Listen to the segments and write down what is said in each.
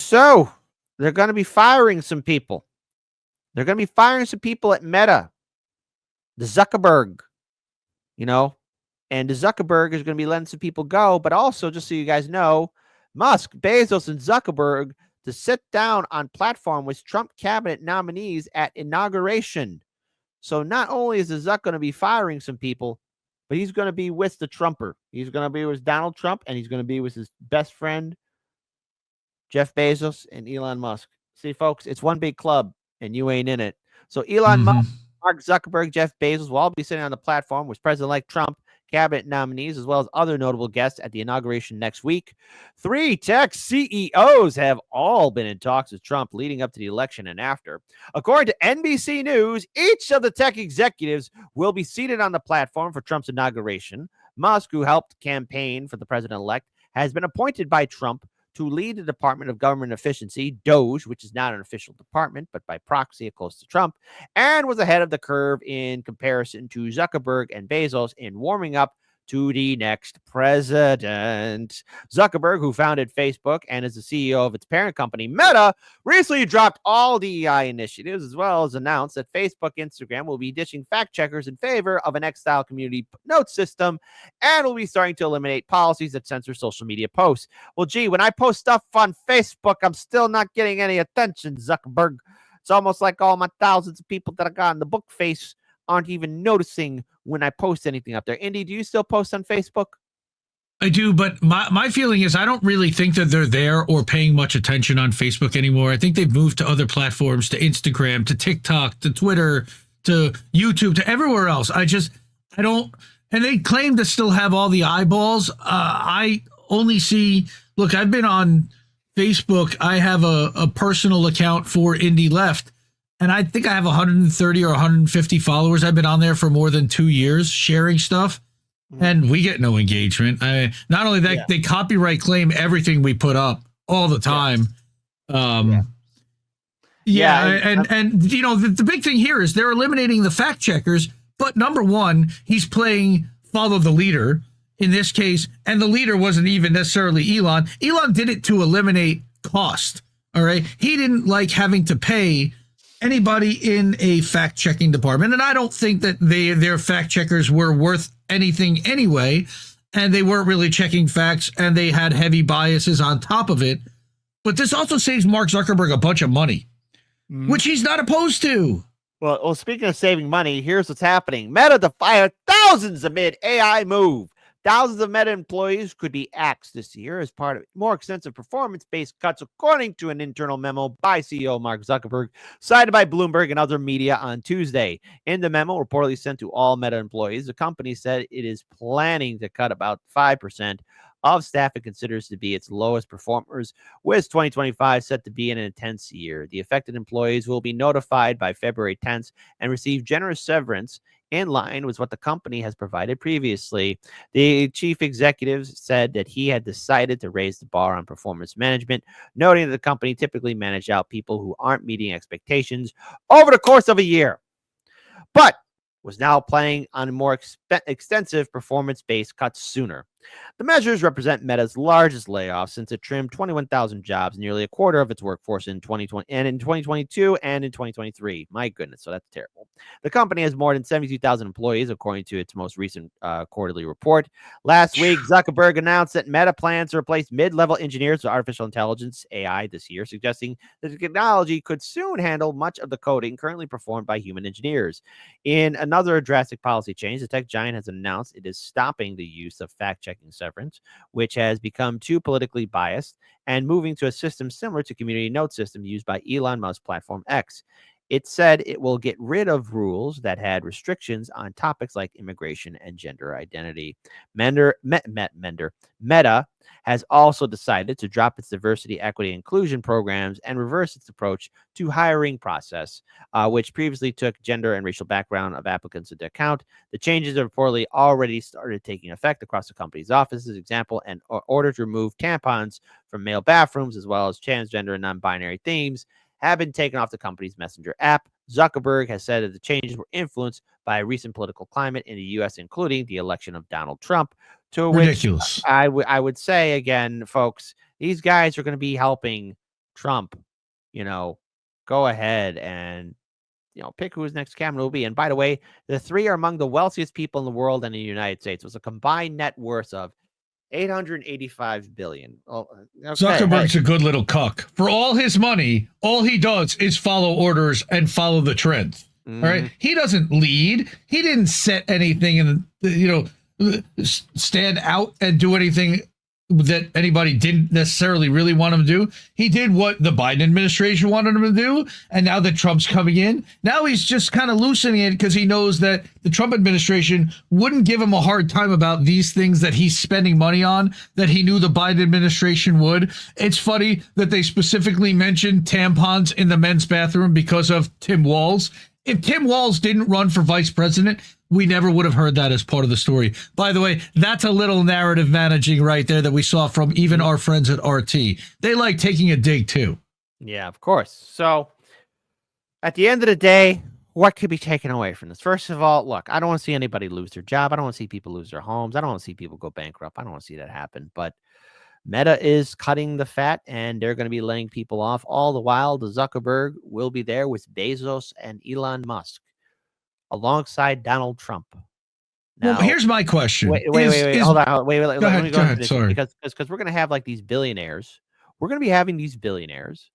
So they're going to be firing some people. They're going to be firing some people at Meta, the Zuckerberg, and the Zuckerberg is going to be letting some people go. But also, just so you guys know, Musk, Bezos, and Zuckerberg to sit down on platform with Trump cabinet nominees at inauguration. So not only is the Zuck going to be firing some people, but he's going to be with the Trumper. He's going to be with Donald Trump, and he's going to be with his best friend, Jeff Bezos and Elon Musk. See, folks, it's one big club, and you ain't in it. So Elon Musk, Mark Zuckerberg, Jeff Bezos will all be sitting on the platform with President-elect Trump, cabinet nominees, as well as other notable guests at the inauguration next week. 3 tech CEOs have all been in talks with Trump leading up to the election and after. According to NBC News, each of the tech executives will be seated on the platform for Trump's inauguration. Musk, who helped campaign for the president-elect, has been appointed by Trump to lead the Department of Government Efficiency, DOGE, which is not an official department, but by proxy, close to Trump, and was ahead of the curve in comparison to Zuckerberg and Bezos in warming up to the next president. Zuckerberg, who founded Facebook and is the CEO of its parent company, Meta, recently dropped all DEI initiatives, as well as announced that Facebook Instagram will be ditching fact checkers in favor of an X-style community note system and will be starting to eliminate policies that censor social media posts. Well, gee, when I post stuff on Facebook, I'm still not getting any attention, Zuckerberg. It's almost like all my thousands of people that I got in the book face aren't even noticing when I post anything up there. Indy, do you still post on Facebook? I do, but my feeling is I don't really think that they're there or paying much attention on Facebook anymore. I think they've moved to other platforms, to Instagram, to TikTok, to Twitter, to YouTube, to everywhere else. I don't, and they claim to still have all the eyeballs. I only see, look, I've been on Facebook. I have a personal account for Indie Left. And I think I have 130 or 150 followers. I've been on there for more than 2 years sharing stuff, and we get no engagement. Not only that, they copyright claim everything we put up all the time. And the big thing here is they're eliminating the fact checkers. But number one, he's playing follow the leader in this case, and the leader wasn't even necessarily Elon. Elon did it to eliminate cost. All right, he didn't like having to pay anybody in a fact-checking department, and I don't think that their fact-checkers were worth anything anyway, and they weren't really checking facts, and they had heavy biases on top of it. But this also saves Mark Zuckerberg a bunch of money, which he's not opposed to. Well, speaking of saving money, here's what's happening. Meta to fire thousands amid AI move. Thousands of Meta employees could be axed this year as part of more extensive performance-based cuts, according to an internal memo by CEO Mark Zuckerberg, cited by Bloomberg and other media on Tuesday. In the memo, reportedly sent to all Meta employees, the company said it is planning to cut about 5% of staff it considers to be its lowest performers, with 2025 set to be an intense year. The affected employees will be notified by February 10th and receive generous severance in line with what the company has provided previously. The chief executive said that he had decided to raise the bar on performance management, noting that the company typically managed out people who aren't meeting expectations over the course of a year, but was now planning on more extensive performance-based cuts sooner. The measures represent Meta's largest layoff since it trimmed 21,000 jobs, nearly a quarter of its workforce in 2020 and in 2022 and in 2023. My goodness, so that's terrible. The company has more than 72,000 employees, according to its most recent quarterly report. Last week, Zuckerberg announced that Meta plans to replace mid-level engineers with artificial intelligence, AI, this year, suggesting that the technology could soon handle much of the coding currently performed by human engineers. In another drastic policy change, the tech giant has announced it is stopping the use of fact-checking severance, which has become too politically biased, and moving to a system similar to community note system used by Elon Musk's platform X. It said it will get rid of rules that had restrictions on topics like immigration and gender identity. Meta has also decided to drop its diversity, equity, inclusion programs and reverse its approach to hiring process, which previously took gender and racial background of applicants into account. The changes have reportedly already started taking effect across the company's offices. Example, an order to remove tampons from male bathrooms, as well as transgender and non-binary themes, have been taken off the company's Messenger app. Zuckerberg has said that the changes were influenced by a recent political climate in the U.S., including the election of Donald Trump. To Ridiculous. which I would say, again, folks, these guys are going to be helping Trump, go ahead and pick who his next cabinet will be. And by the way, the three are among the wealthiest people in the world and in the United States. It was a combined net worth of $885 billion. Oh, okay. Zuckerberg's a good little cuck. For all his money, all he does is follow orders and follow the trends. All right. He doesn't lead. He didn't set anything and, stand out and do anything that anybody didn't necessarily really want him to do. He did what the Biden administration wanted him to do. And now that Trump's coming in, now he's just kind of loosening it because he knows that the Trump administration wouldn't give him a hard time about these things that he's spending money on that he knew the Biden administration would. It's funny that they specifically mentioned tampons in the men's bathroom because of Tim Walz. If Tim Walz didn't run for vice president, we never would have heard that as part of the story. By the way, that's a little narrative managing right there that we saw from even our friends at RT. They like taking a dig too. Yeah, of course. So at the end of the day, what could be taken away from this? First of all, look, I don't want to see anybody lose their job. I don't want to see people lose their homes. I don't want to see people go bankrupt. I don't want to see that happen. But Meta is cutting the fat, and they're going to be laying people off. All the while, the Zuckerberg will be there with Bezos and Elon Musk alongside Donald Trump. Now, well, here's my question. Wait. Hold on. Wait. Let me go ahead. Sorry. Because we're going to have like these billionaires. We're going to be having these billionaires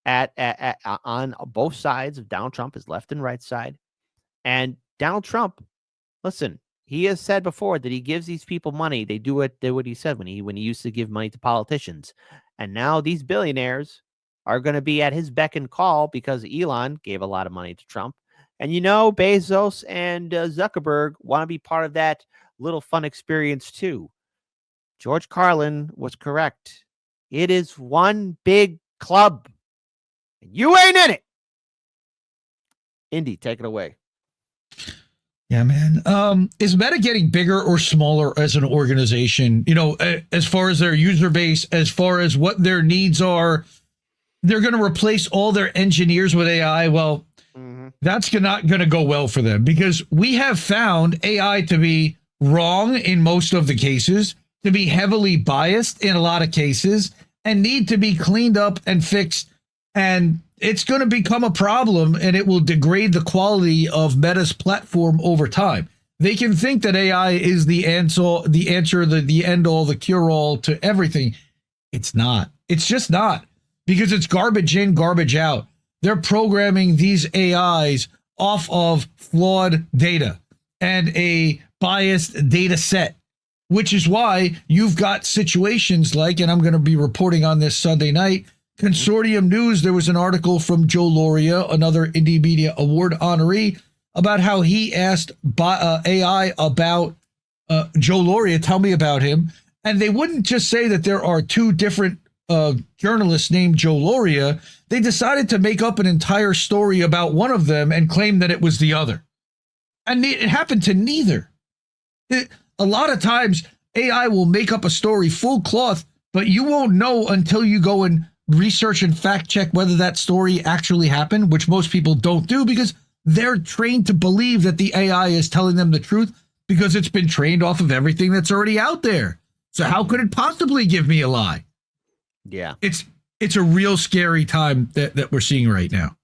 on both sides of Donald Trump, his left and right side. And Donald Trump, listen, he has said before that he gives these people money. They do what he said when he used to give money to politicians. And now these billionaires are going to be at his beck and call because Elon gave a lot of money to Trump. And Bezos and Zuckerberg want to be part of that little fun experience too. George Carlin was correct. It is one big club. And you ain't in it. Indy, take it away. Yeah, man. Is Meta getting bigger or smaller as an organization? As far as their user base, as far as what their needs are, they're going to replace all their engineers with AI. Well, that's not going to go well for them because we have found AI to be wrong in most of the cases, to be heavily biased in a lot of cases, and need to be cleaned up and fixed. And it's going to become a problem, and it will degrade the quality of Meta's platform over time. They can think that AI is the answer, the end all, the cure all to everything. It's not. It's just not, because it's garbage in, garbage out. They're programming these AIs off of flawed data and a biased data set, which is why you've got situations like, and I'm going to be reporting on this Sunday night, Consortium News, there was an article from Joe Lauria, another Indie Media Award honoree, about how he asked AI about Joe Lauria, tell me about him. And they wouldn't just say that there are two different journalists named Joe Lauria. They decided to make up an entire story about one of them and claim that it was the other. And it happened to neither. A lot of times AI will make up a story full cloth, but you won't know until you go and research and fact check whether that story actually happened, which most people don't do because they're trained to believe that the AI is telling them the truth because it's been trained off of everything that's already out there. So how could it possibly give me a lie? Yeah. It's a real scary time that we're seeing right now.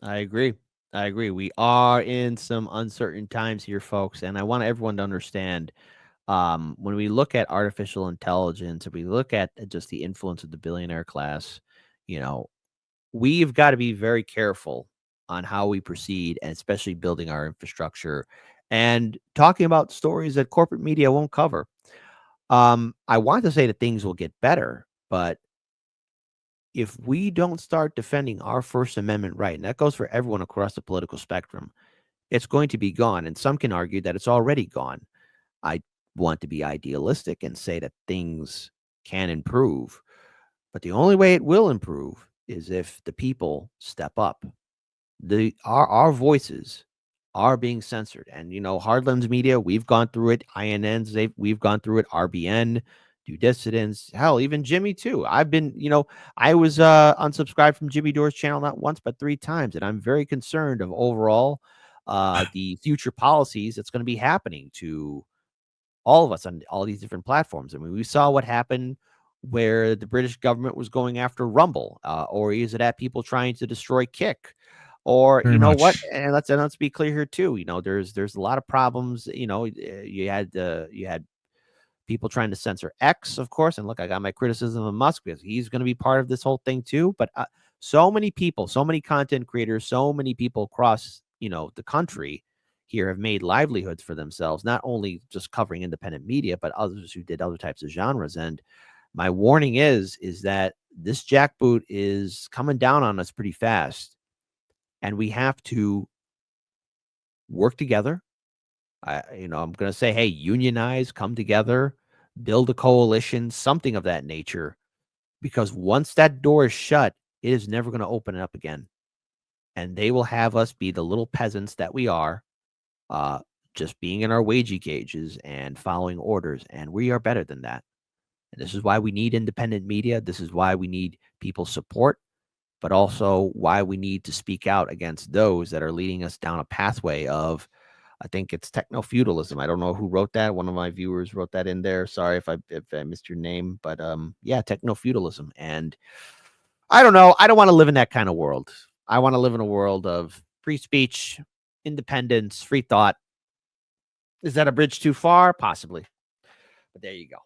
I agree. We are in some uncertain times here, folks. And I want everyone to understand when we look at artificial intelligence, if we look at just the influence of the billionaire class, we've got to be very careful on how we proceed, and especially building our infrastructure and talking about stories that corporate media won't cover. I want to say that things will get better, but if we don't start defending our First Amendment right, and that goes for everyone across the political spectrum, it's going to be gone. And some can argue that it's already gone. I want to be idealistic and say that things can improve, but the only way it will improve is if the people step up. Our voices are being censored, and Hardlands Media, we've gone through it. INNs, we've gone through it. RBN, Due Dissidents, hell, even Jimmy too. I've been, I was unsubscribed from Jimmy Dore's channel not once but 3 times, and I'm very concerned of overall the future policies that's going to be happening to all of us on all these different platforms. I mean, we saw what happened where the British government was going after Rumble, or is it at people trying to destroy Kick? Or Very you know what? much. And let's be clear here too. There's a lot of problems. You had people trying to censor X, of course. And look, I got my criticism of Musk because he's going to be part of this whole thing too. But so many people, so many content creators, so many people across the country here have made livelihoods for themselves, not only just covering independent media, but others who did other types of genres. And my warning is that this jackboot is coming down on us pretty fast, and we have to work together. I'm going to say, hey, unionize, come together, build a coalition, something of that nature, because once that door is shut, it is never going to open it up again. And they will have us be the little peasants that we are, just being in our wagey cages and following orders. And we are better than that. And this is why we need independent media. This is why we need people's support, but also why we need to speak out against those that are leading us down a pathway of, I think it's techno-feudalism. I don't know who wrote that. One of my viewers wrote that in there. Sorry if I missed your name, but yeah, techno-feudalism. And I don't know. I don't want to live in that kind of world. I want to live in a world of free speech, independence, free thought. Is that a bridge too far? Possibly. But there you go.